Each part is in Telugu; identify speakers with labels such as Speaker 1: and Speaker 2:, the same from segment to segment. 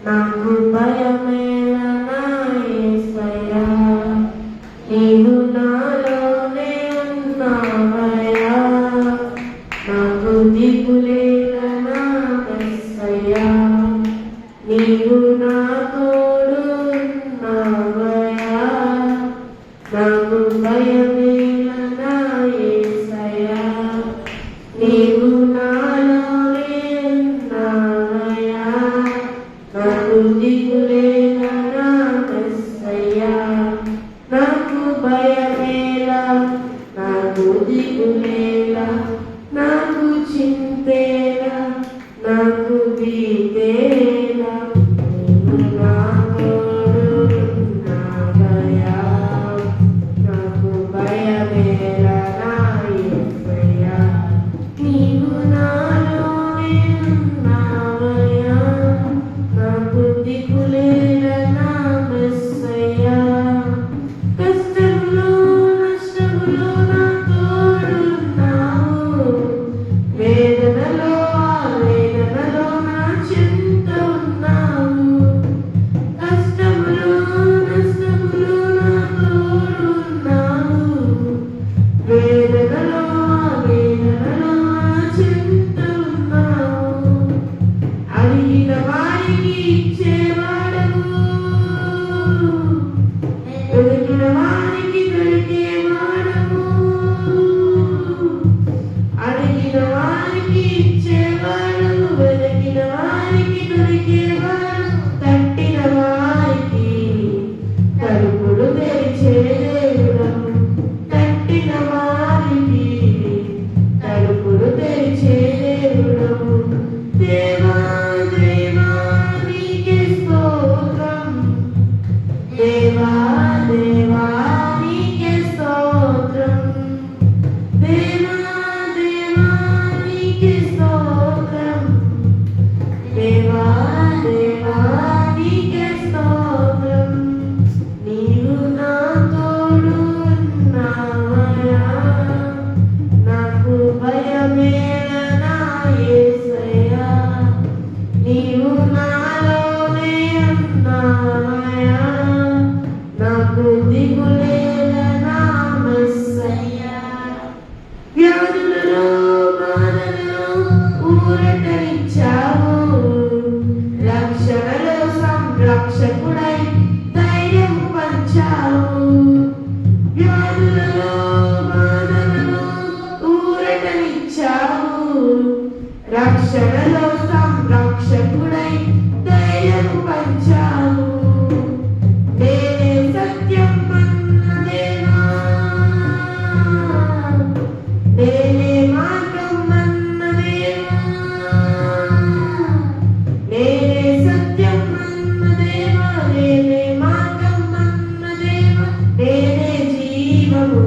Speaker 1: నాకు భయమేలా నా యేసయ్యా, నీవు నాలోనే ఉన్నావయ్యా. నాకు దిగులేలా నా యేసయ్యా, నీవు నా తోడు ఉన్నావయ్యా. నాకు భయమేలా నా యేసయ్యా, నీవు నాలోనే ఉన్నావయ్యా. నాకు దిగులేలా నా యేసయ్యా, నాకు భయమేలా, నాకు దిగులేలా, నాకు చింతేలా, నాకు భీతేలా, నీవు నా తోడు ఉన్నావయ్యా. నాకు భయమేలా నా యేసయ్యా, నీవు నాలోనే ఉన్నావయ్యా. నాకు దిగులేలా నా యేసయ్యా, కష్టంలో నష్టంలో నా తోడున్నావు. వేదనలో వేదనలో నా చింత ఉన్నావు. కష్టంలో నష్టంలో నా తోడున్నావు. వేదనలో వేదనలో నా చింత ఉన్నావు. అడిగిన వారికి ఇచ్చేవాడవు, వెతికిన వారికి దొరికేవాడవు. అడిగిన వారికి ఇచ్చేవాడవు, వెతికిన వారికి దొరికేవాడు. తట్టిన వారికి తలుపులు తెరిచే దేవుడవు. తట్టిన వారికి తలుపులు తెరిచే దేవుడవు. దేవా దేవా నీకే స్తోత్రం, దేవా దేవా నీకే స్తోత్రం, దేవా దేవా నీకే స్తోత్రం, దేవా దేవా నీకే స్తోత్రం. నీవు నా తోడు ఉన్నావయ్యా, నాకు భయమేలా నా యేసయ్యా, నీవు నాలోనే ఉన్నావయ్యా. నాకు దిగులేలా నా యేసయ్యా, వ్యాధులలో బాధలలో ఊరటనిచ్చావు. రక్షణలో సంరక్షకుడై ధైర్యం పంచావు. వ్యాధులలో బాధలలో ఊరటనిచ్చావు. రక్షణలో సంరక్షకుడై ధైర్యం పంచావు. నేనే సత్యం అన్న దేవా, నేనే మార్గం అన్న దేవా, నేనే సత్యం అన్న దేవా, నేనే మార్గం అన్న దేవా, నేనే జీవము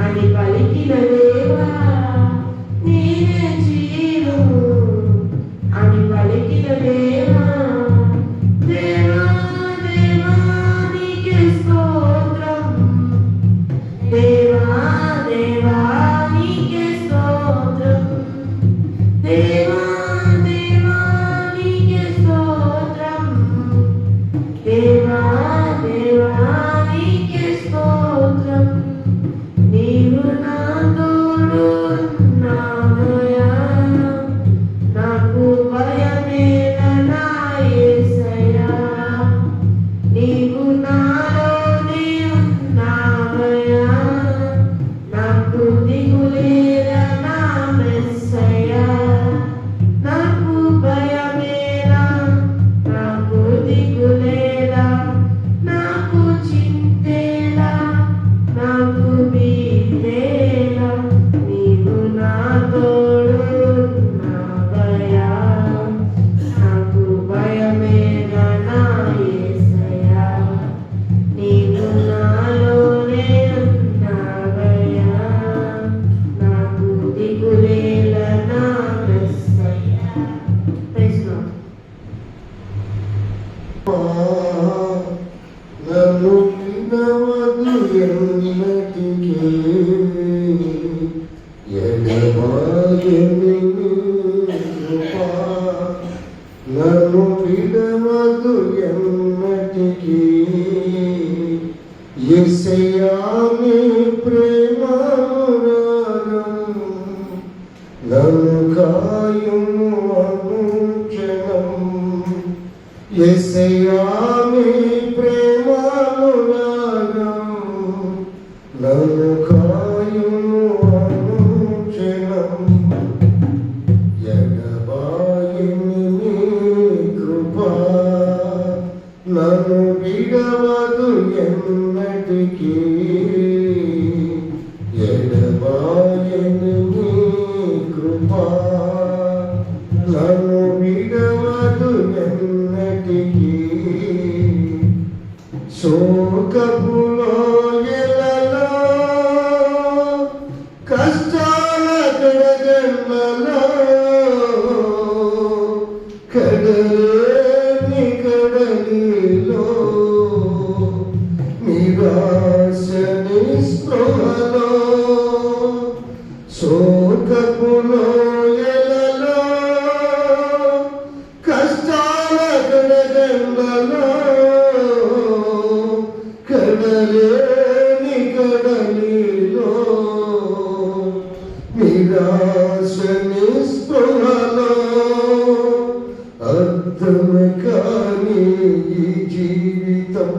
Speaker 1: అని పలికిన దేవా, నేనే జీవము అని పలికిన దేవా. దేవా దేవా నీకే స్తోత్రం, దేవా దేవా నీకే స్తోత్రం, దేవా దేవా నీకే స్తోత్రం, దేవా దేవా నీకే స్తోత్రం. నీవు నా తోడు ఉన్నావయ్యా, నాకు భయమేలా నా యేసయ్యా, నీవు నాలోనే ఉన్నావయ్యా. నాకు దిగులేలా నా యేసయ్యా, నాకు భయమేలా, నాకు దిగులేలా, నాకు చింతేలా, నాకు భీతేలా, నీవు నా తోడు ఉన్నావయ్యా. నాకు భయమేలా నా యేసయ్యా, నీవు నాలోనే ఉన్నావయ్యా. నాకు దిగులేలా నా యేసయ్యా. Praise lord.
Speaker 2: నన్ను వినవదు ఎన్నటికీ, ఎడబాయని కృప నన్ను విడవదు ఎన్నటికీ. యేసయ్యా నీ ప్రేమానురాగం నన్ను కాయుము అనుక్షణం. యేసయ్యా నీ ప్రేమానురాగం నన్ను కాయుము అనుక్షణం. ఎడబాయని నీ కృప నన్ను విడవదు ఎన్నటికీ. ఎడబాయని నీ కృప నన్ను విడవదు ఎన్నటికీ. శోకపు లోయలలో కష్టాల కడగండ్లలో కడలేని కడలిలో నిరాశ నిస్పృహలో శోకపు లోయలలో కష్టాల కడగండ్లలో కడలేని కడలిలో నిరాశ నిస్పృహలో అర్థమే కాని ఈ జీవితం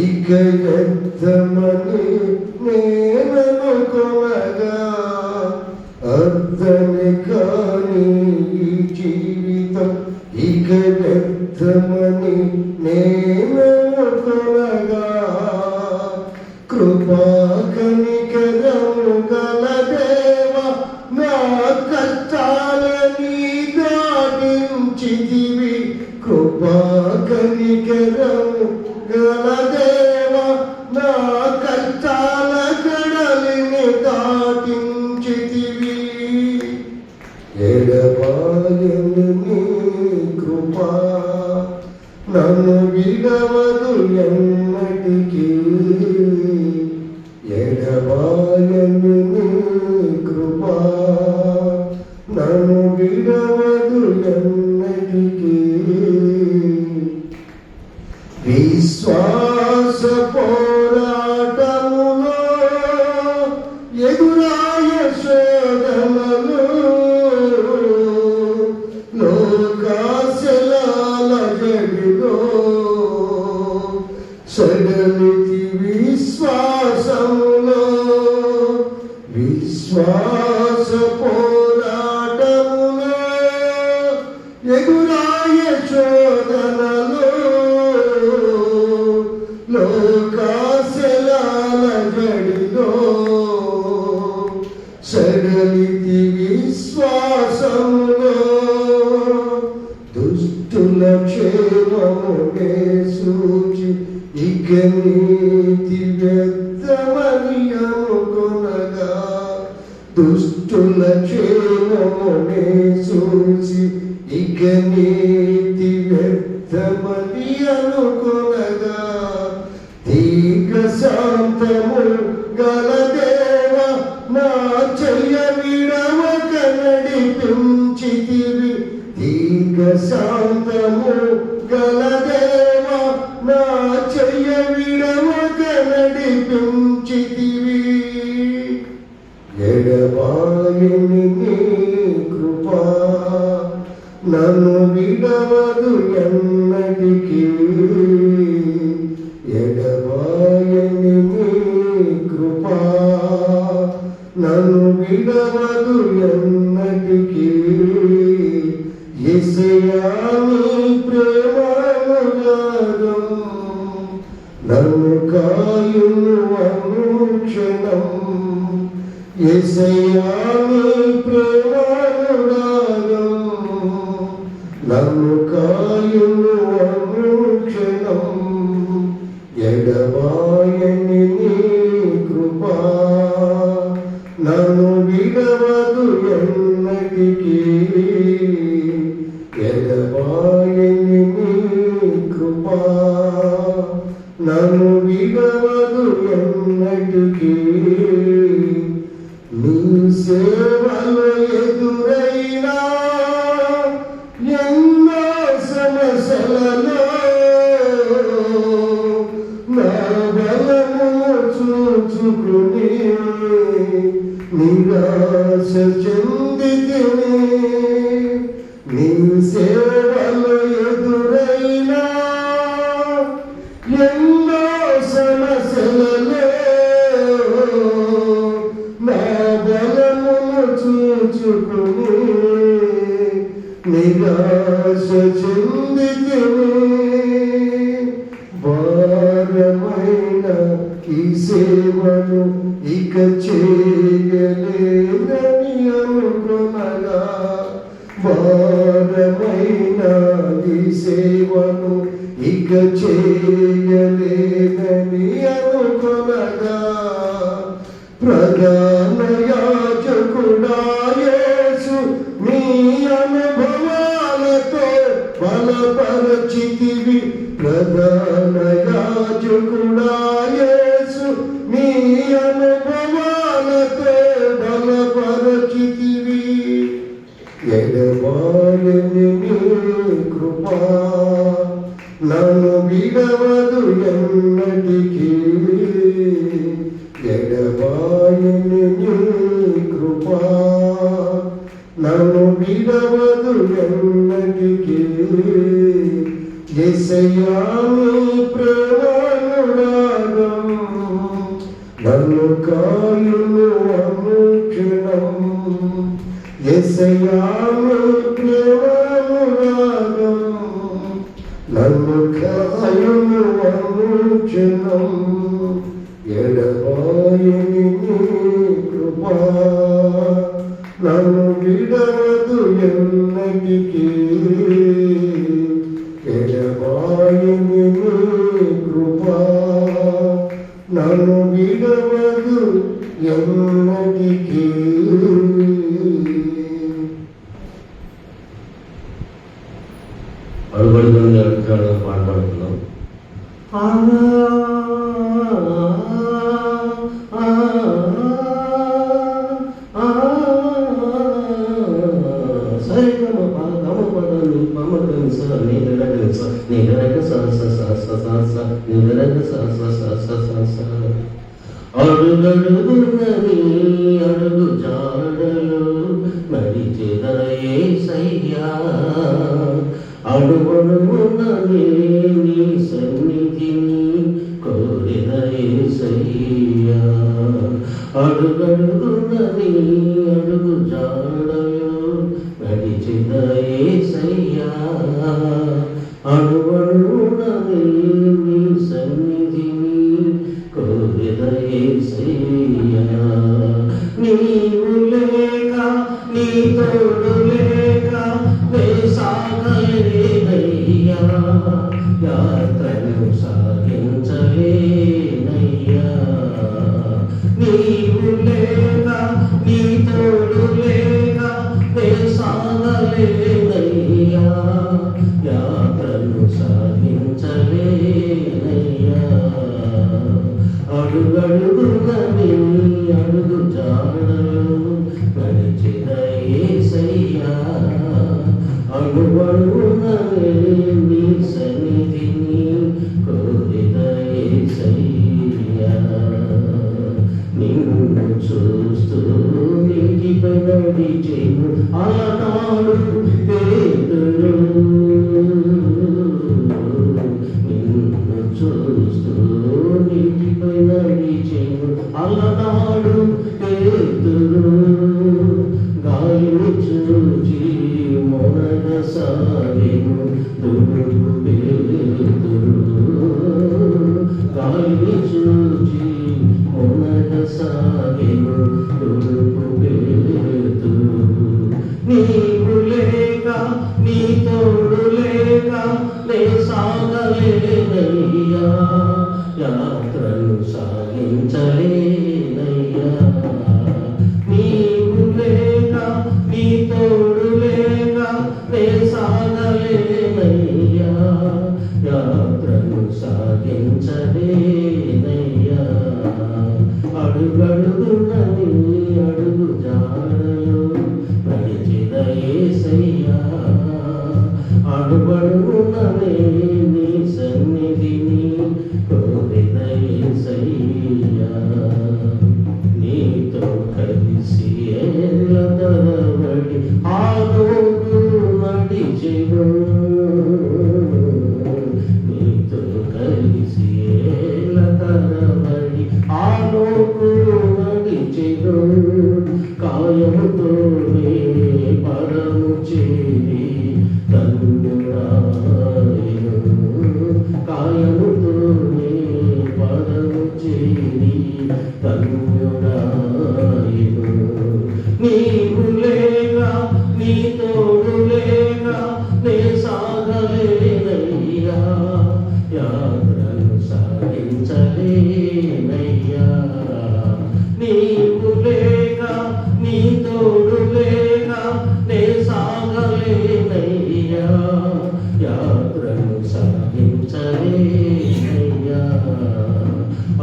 Speaker 2: ఇక వ్యర్థమని నేననుకొనగా. అర్థమే కాని ఈ జీవితం ఇక వ్యర్థమని నేననుకొనగా. కృపా కనికరము గల దేవా నా కష్టాలని దాటించితివి. కృపా కనికరము గల దేవా నా కష్టాల కడలిని దాటించితివి. ఎడబాయని నీ కృప నన్ను విడవదు ఎన్నటికీ. ఎడబాయని నీ కృప నన్ను విడవదు ఎన్నటికీ. విశ్వాస పోరాటములో ఎదురాయ శోధనలు లోకాశలాల జడిలో సడలితి విశ్వాసములో. విశ్వాస పోరాటములో ఎదురాయ శోధనలు లోకాశలాల జడిలో సడలితి విశ్వాసములో. దుష్టుల క్షేమమునే సూచి ఇక నీతి వ్యర్థమని అనుకొనగా. దుష్టుల క్షేమమునే సూచి ఇక నీతి వ్యర్థమని అనుకొనగా. దీర్ఘ శాంతము గల దేవా నా చెయ్య విడవక నడిపించితివి. దీర్ఘ శాంతము గల దేవా నా చెయ్య విడవక నడిపించితివి. ఎడబాయని నీ కృప నన్ను విడవదు ఎన్నటికీ. ఎడబాయని నీ కృప నన్ను విడవదు ఎన్నటికీ. యేసయ్యా నీ ప్రేమానురాగం నన్ను కాయును అనుక్షణం. యేసయ్యా నీ ప్రేమానురాగం నన్ను కాయును అనుక్షణం. ఎడబాయని నీ కృప నన్ను విడవదు ఎన్నటికీ. ఎడబాయని నీ కృప నన్ను విడవదు ఎన్నటికీ. నీ సేవలో ఎదురైనా ఎన్నో చెందితిని భారమైన ఈ సేవను ఇక చేయలేనని అనుకునగా భారమైన ఈ సేవను ఇక చేయలేనని అనుకునగా ప్రధాన యాజకుడా యేసు మీ అనుభవాలతో బలపరచితివి ప్రధాన యాజకుడా యేసు మీ అనుభవాలతో బలపరచితివి ఎడబాయని నీ కృపా నన్ను విడవదు ఎన్నటికీ ఎడబాయని నీ కృపా నన్ను విడవదు ఎన్నటికీ యేసయ్యా నీ ప్రేమానురాగం నన్ను కాయును అనుక్షణం యేసయ్యా నీ ప్రేమానురాగం నన్ను కాయును అనుక్షణం ఎడబాయని నీ కృపా నన్ను విడవదు ఎన్నటికీ ఎడబాయని నీ కృపా నన్ను విడవదు ఎన్నటికీ
Speaker 3: అడుగడుగుని అడుగుతాడు మాట్లాడుతున్నాం. సరే గమ పదలు మమకం స నీరగ స నీరగ స స స స స స నీరగ స స స స స స అడుగడుగునని అడుగు జాడలు నడిచెద యేసయ్యా అడుగడుగునని నీ సన్నిధిని కోరిన యేసయ్యా అడుగడుగునని అడుగు జాడలు నడిచెద యేసయ్యా అడుగడుగునని నీ సన్నిధిని కోరిన యేసయ్యా నీవు లేక నీ తోడు లేక నే సాగలేనయ్యా యాత్రను సాగించలేనయ్యా నీవు లేక నీ తోడు లేక నే సాగలేనయ్యా యాత్రను సాగించలేనయ్యా అడుగడుగునని అడుగు జాడలు నడిచిన యేసయ్యా అడుగడుగునని నీ సన్నిధిని కోరిన యేసయ్యా నిన్ను చూస్తూ నీటిపై నడిచెను అలనాడు పేతురు నిన్ను చూస్తూ నీటిపై నడిచెను అలనాడు పేతురు గాలిని చూచి మొనగసాగెను దుడుకు పేతురు గాలిని చూచి మొనగసాగెను దుడుకు పేతురు నీవు లేక నీ తోడు లేక నే సాగలేనయ్యా యాత్రను సాగించలేనయ్యా నీవు లేక నీ తోడు లేక నే సాగలేనయ్యా యాత్రను సాగించలేనయ్యా అడుగడుగునని అడుగు జాడలు నడిచిన యేసయ్యా అడుగడుగునని నీ సన్నిధిని కోరిన యేసయ్యా నీతో కలిసి ఎల్లదరబడి ఆలోకు నడిచెను నీతో కలిసి ఎల్లదరబడి ఆలోకు నడిచెను కాయముతోనే పరము చేరి తన్నురా యాత్రను సాగించలేనయ్యా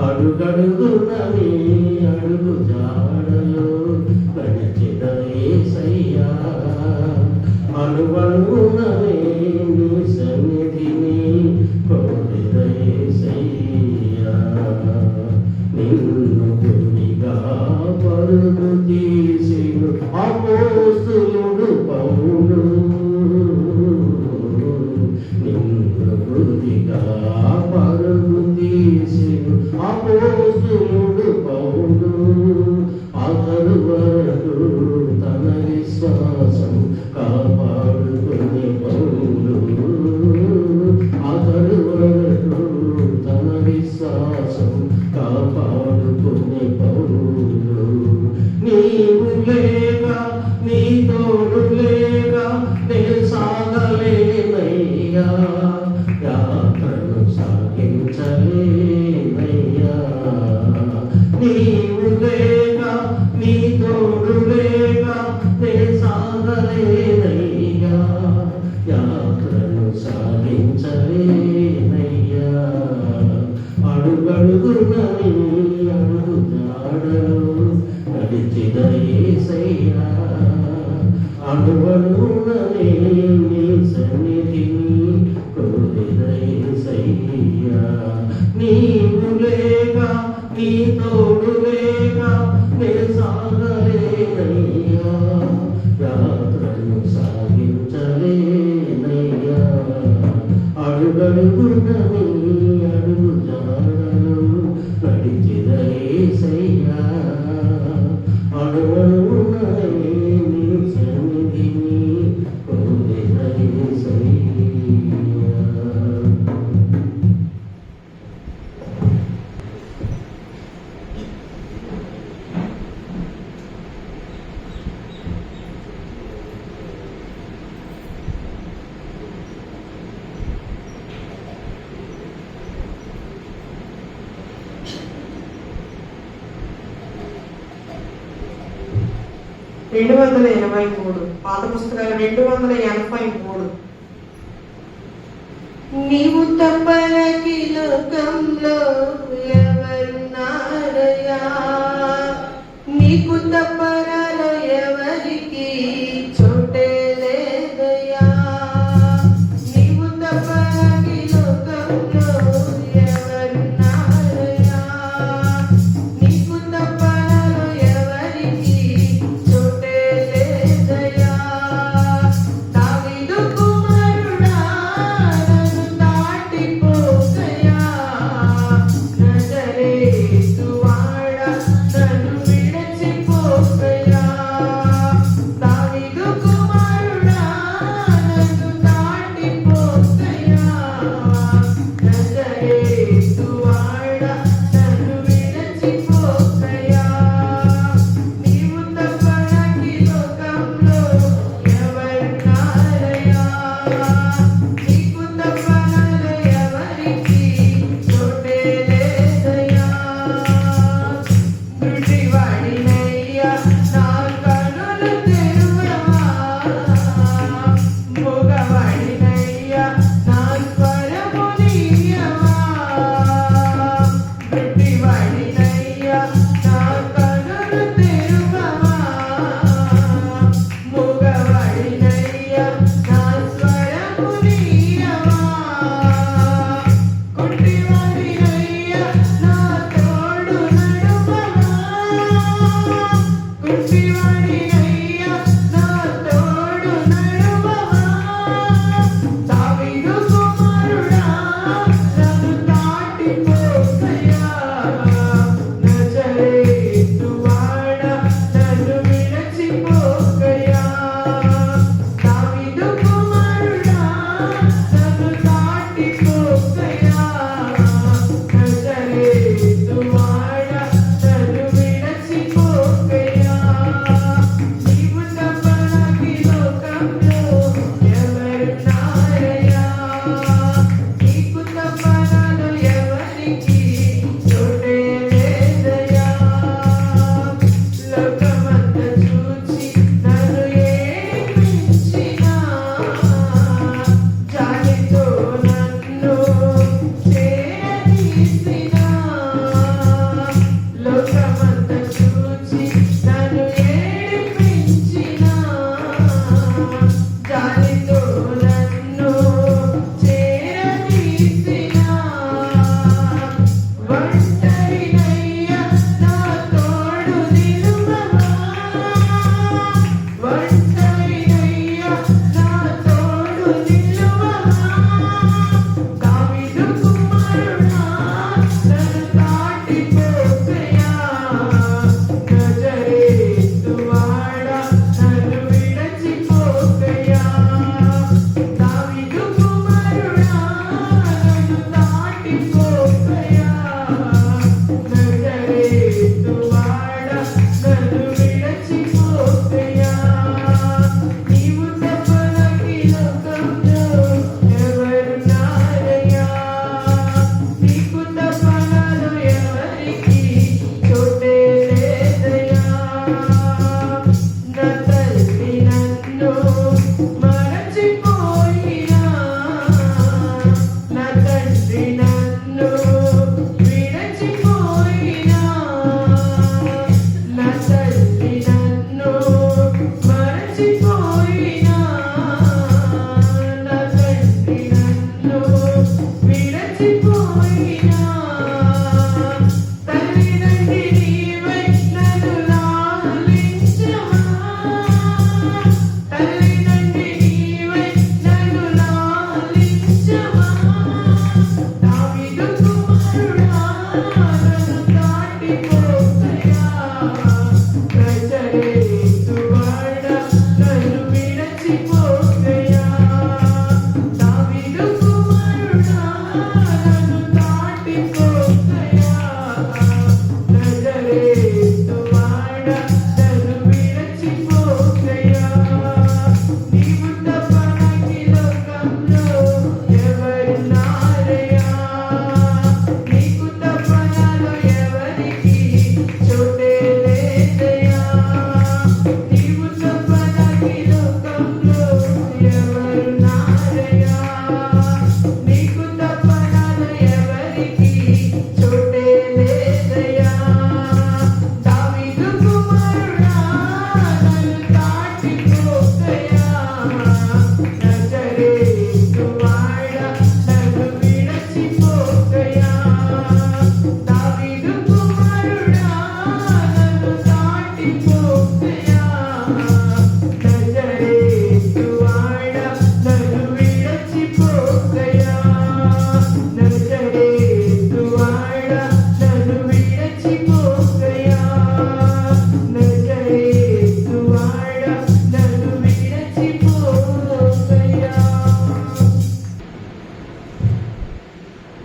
Speaker 3: అడుగడుగున నీ అడుగు జాడలో నడిచిన యేసయ్యా అడుగడుగున నీ సన్నిధిని కోరిన యేసయ్యా నిన్ను గురిగా పరుగు తీసిన అపోస్తులుడు పౌలు నిన్ను గురిగా పరుగు తీసిన అపోస్తులుడు పౌలు అతడు వరకు తన విశ్వాసం కాపాడుకునే పౌలు అతడు వరకు తన విశ్వాసం కాపాడుకునే పౌలు నీవు లేక నీ తోడు లేక నే సాగలేనయ్యా యాత్రను సాగించలేనయ్యా నీవు లేక నీ తోడు లేక నే సాగలేనయ్యా యాత్రను సాగించలేనయ్యా అడుగడుగున నీ అడుగు జాడలు నడిచిన యేసయ్యా అడుగడుగున నీ సన్నిధిని కోరిన యేసయ్యా నీవు లేక నీ తోడు లేక నే సాగలేనయ్యా యాత్రను సాగించలేనయ్యా అడుగడుగున నీ అడుగు జాడలు నడిచిన యేసయ్యా అడుగడుగున నీ సన్నిధిని కోరిన యేసయ్యా
Speaker 1: పాత పుస్తకాలు 283. నీవు తప్పలకి లోకంలో ఎవరున్నారయ్యా నీకు తప్పరాలో ఎవరికి చోటే లేదయ్యా నీవు తప్పలకి లోకంలో ఎవరున్నారయ్యా నీకు తప్పరాలో ఎవరికి చోటే లేదయ్యా దావీదు కుమారుడా నన్ను దాటిపోకయ్యా నజరేతు వాడా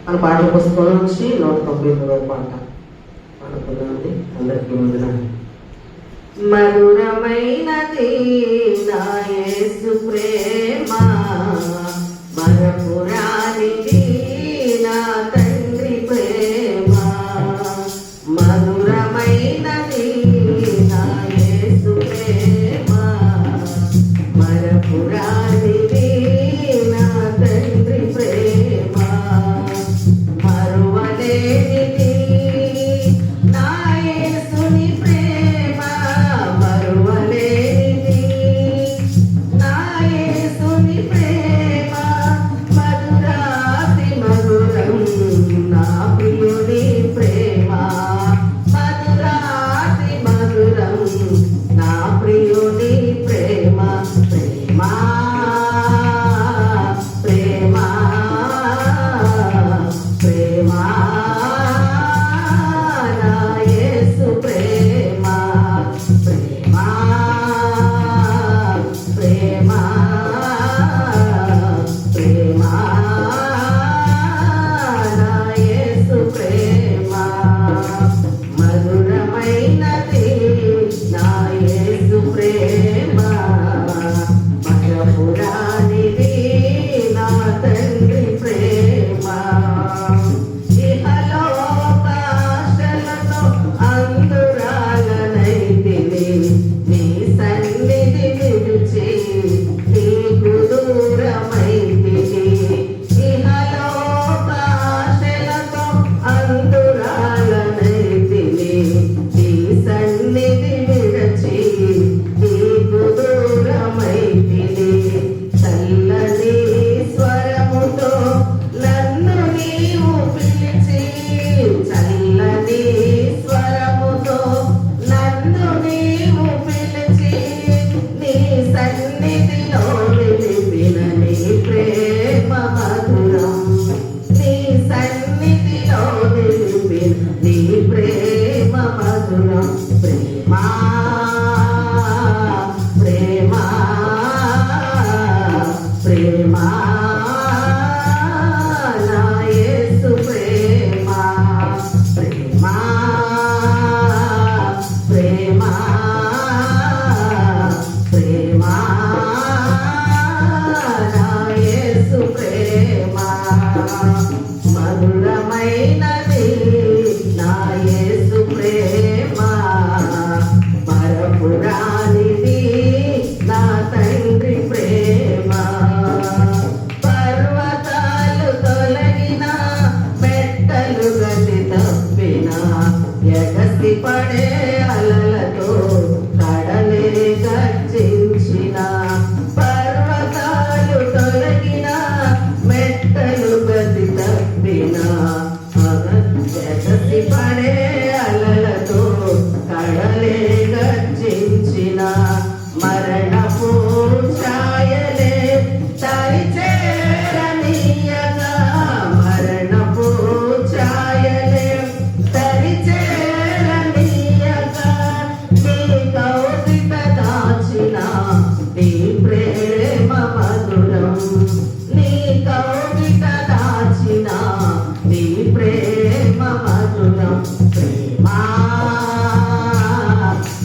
Speaker 1: మన పాటల పుస్తకం నుంచి 193వ పాట పాడుకున్నామండి. అందరికీ వందనాలు. మధురమైనది నా యేసు ప్రేమ, మరపురానిది నా తండ్రి ప్రేమ. మధురమైనది నా యేసు ప్రేమ, మరపురానిది నా తండ్రి ప్రేమ. మరువలేనిది నా యేసుని ప్రేమ, మరువలేనిది నా యేసుని ప్రేమ. మధురాతి మధురం నా ప్రియుని ప్రేమ, మధురాతి మధురం నా ప్రియుని ప్రేమ. ప్రేమ ప్రేమ ప్రేమ నా యేసు ప్రేమ. ప్రేమ ప్రేమ ప్రేమ నా యేసు ప్రేమ. మధురమైనది నా యేసు ప్రేమ, మరపురానిది నా తండ్రి ప్రేమ. ఇహలోకాశలతో అందురాలనైతిని, నీ సన్నిధి విడిచి నీకు దూరమైతిని. ఇహలోకాశలతో అందురాలనైతిని, నీ సన్నిధి విడిచి నీకు దూరమైతిని. చల్లని స్వరముతో నన్ను నీవు పిలిచి, చల్లని స్వరముతో నన్ను నీవు పిలిచి, నీ సన్నిధిలో నిలిపిన నీ ప్రేమ మధురం, నీ సన్నిధిలో నిలిపిన నీ ప్రేమ మధురం. ప్రేమ ప్రేమ ప్రేమ నా యేసు ప్రేమ. ప్రేమ ప్రేమ ప్రేమ నా యేసు ప్రేమ. మధురమైనది నా యేసు ప్రేమ, మరపురానిది నా తండ్రి ప్రేమ. పర్వతాలు తొలగిన, మెట్టలు గతి తప్పిన, ఎగసి పడే అలలతో కడలే గర్జించిన. పర్వతాలు తొలగిన, మెట్టలు గతి తప్పిన, ఎగసి పడే అలలతో కడలే గర్జించిన. మరణపు ఛాయలే తరిచేరనీయగా, మరణపు ఛాయలే తరిచేరనీయగా, నీ కౌగిట దాచిన నీ ప్రేమ మధురం, నీ కౌగిట దాచిన నీ ప్రేమ మధురం. ప్రేమ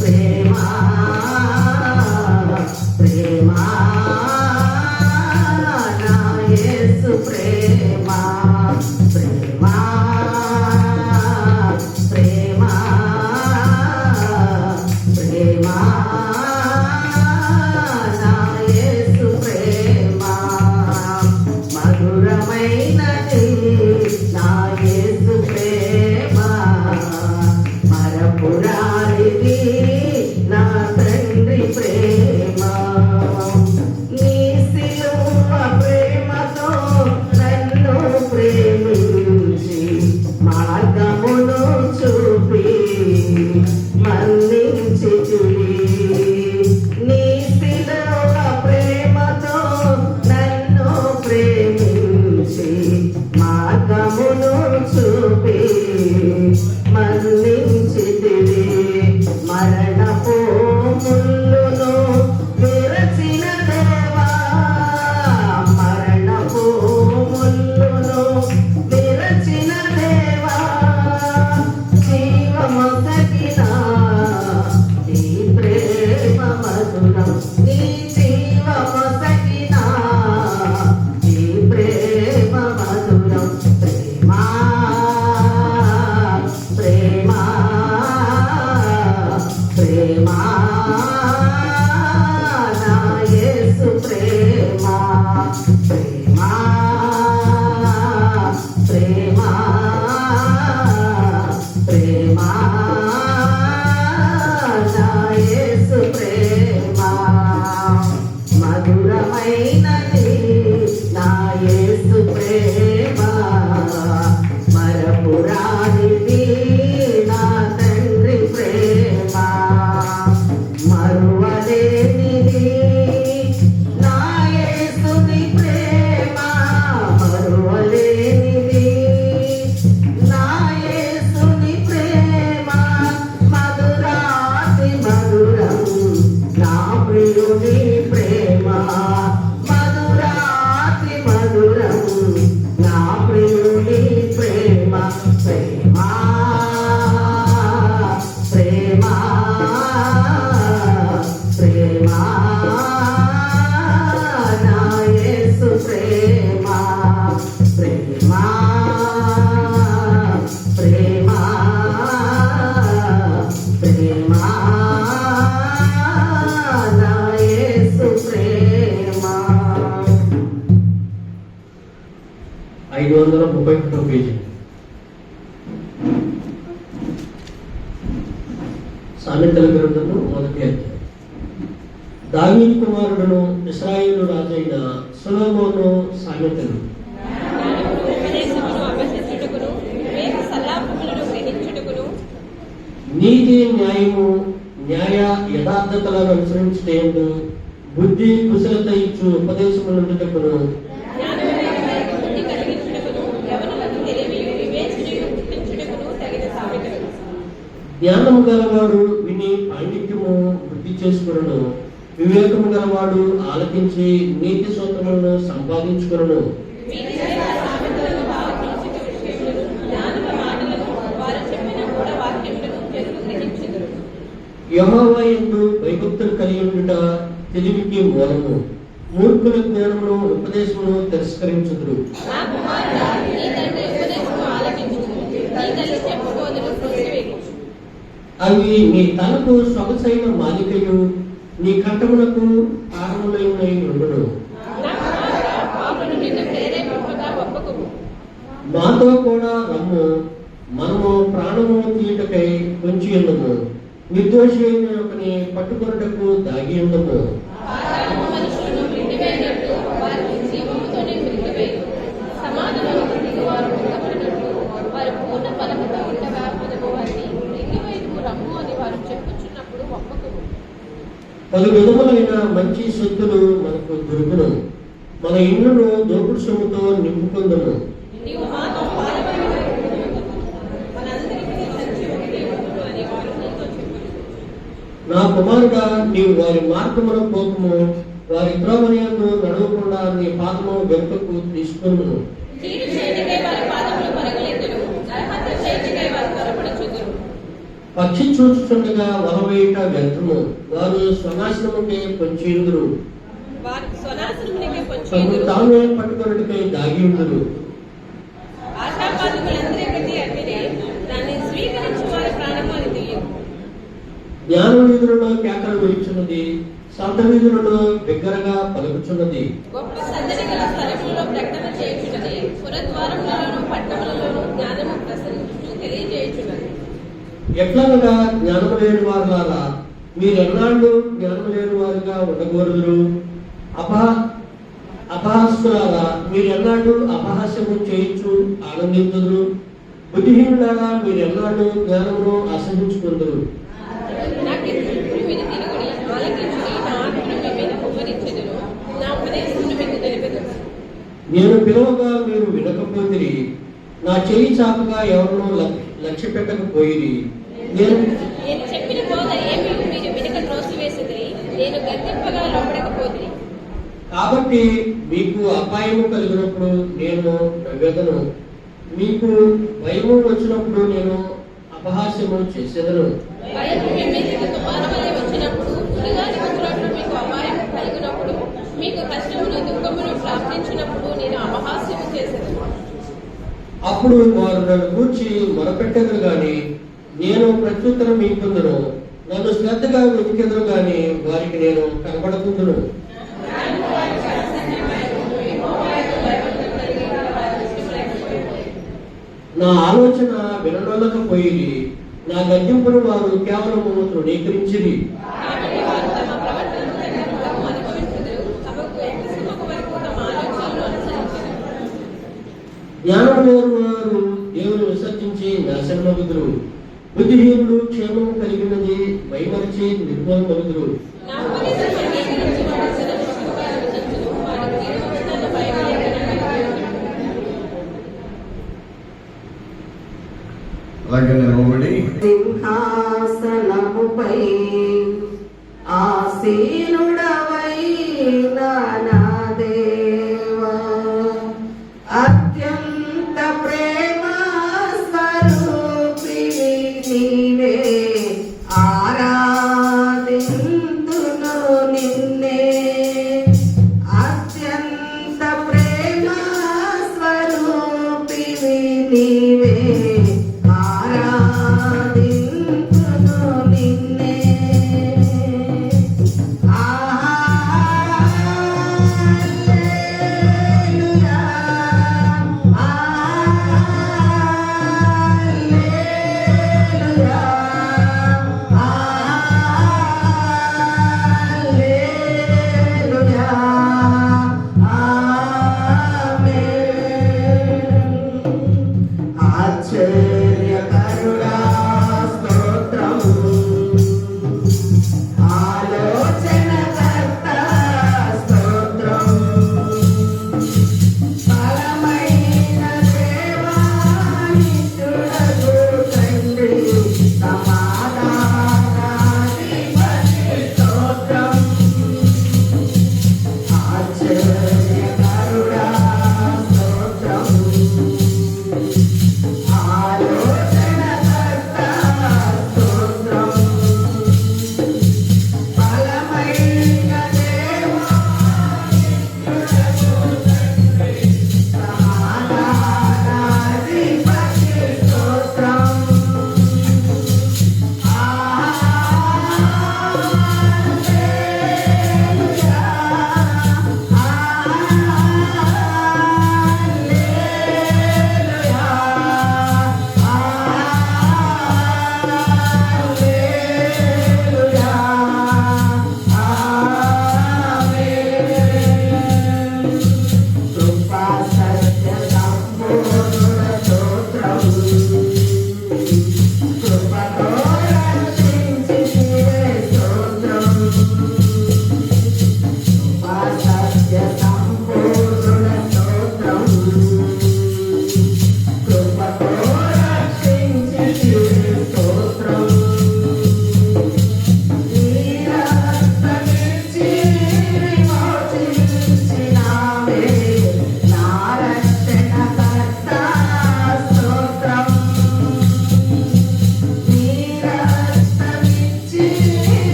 Speaker 1: ప్రేమ ప్రేమ నా యేసు ప్రేమ. ప్రేమ ప్రేమ ప్రేమ నా యేసు ప్రేమ. మధురమైనది నా యేసు ప్రేమ, మరపురానిది నా తండ్రి ప్రేమ. నీ సిలువ ప్రేమతో నన్ను ప్రేమించి, మార్గమును చూపి మన్నించితివి. నీ సిలువ ప్రేమతో నన్ను ప్రేమించి, మార్గమును
Speaker 3: 531 పేజీ. సామెతల గ్రంథము 1వ అధ్యాయం. దావీదు కుమారుడును ఇశ్రాయేలు రాజైన సొలొమోను సామెతలు. నీతి న్యాయము న్యాయ యథార్థతలను అనుసరించుటయందు బుద్ధి కుశలత ఇచ్చు ఉపదేశము నుండుటకును జ్ఞానము గలవాడు విని పాండిత్యము వృద్ధి చేసుకును, వివేకము గలవాడు ఆలకించి నీతి సూత్రములను సంపాదించుకును. యెహోవా యందు భయభక్తులు కలిగి ఉండుట తెలివికి మూలము, మూర్ఖుల జ్ఞానమును ఉపదేశమును తిరస్కరించుదురు. అవి నీ తలకు సొగసైన మాలికయు నీ కంఠమునకు ఆరములై ఉండును. మాతో కూడా రమ్ము, మనము ప్రాణము తీయుటకై పొంచి ఉండము, నిర్దోషి అయిన ఒకని పట్టుకొనుటకు దాగి ఉండము. పలు విధములైన మంచి సొత్తులు మనకు దొరుకును, మన ఇళ్ళను దోపుడు సొమ్ముతో నింపుకుందము. నా కుమారుడా, నీవు వారి మార్గమున పోకము, వారి త్రోవయందు నడవకుండా నీ పాదము వెనుకకు తీసుకును. పక్షి చూచుచుండగా వలవేయుట వ్యర్థము, వారు స్వనాశనముకే పొంచియుందురు, తామే పట్టుకొనుటకై దాగి ఉందురు. జ్ఞాన వీధులలో కేకలు వేయుచున్నది, సంత వీధులలో బిగ్గరగా పలుకుచున్నది. ఎట్లనగా జ్ఞానము లేని వారులారా మీరెన్నాళ్ళు జ్ఞానము లేని వారుగా ఉండకూడదురు. అపహాస్యులారా మీరెన్నాళ్ళు అపహాస్యము చేయించు ఆనందించుదురు. బుద్ధిహీనులారా మీరెన్నాళ్ళు జ్ఞానమును అసహించుకుందురు. నేను పిలువగా మీరు వినకపోతిరి, నా చేయి చాపగా ఎవరినో లక్ష్య పెట్టకపోయిరి. నేను చెప్పిన బోధ ఏమీ మీరు వినక త్రోసివేసిరి, నేను గద్దింపగా లోబడకపోతిరి. కాబట్టి మీకు అపాయము కలిగినప్పుడు నేను నవ్వెదను, మీకు భయము వచ్చినప్పుడు నేను అపహాస్యము చేసేదను. మీకు కష్టమును దుఃఖమును ప్రాప్తించినప్పుడు నేను అపహాస్యము చేసేదను. అప్పుడు వారు నన్ను కూర్చి మొరపెట్టెదరు గాని నేను ప్రత్యుత్తరం ఇస్తుందును, నన్ను శ్రద్ధగా వెతికెదరు గాని వారికి నేను కనబడుతుందును. నా ఆలోచన విననొల్లకపోయిరి, నా గద్దింపును వారు కేవలము తృణీకరించిరి. జ్ఞానం లేని వారు దేవుని విసర్జించి నాశనమగుదురు, బుద్ధిహీనులు క్షేమం కలిగినది మైమరిచి నిర్మూలమగుదురు.
Speaker 1: సింహాసనముపై ఆసీనుడవైన నా దేవా, అత్యంత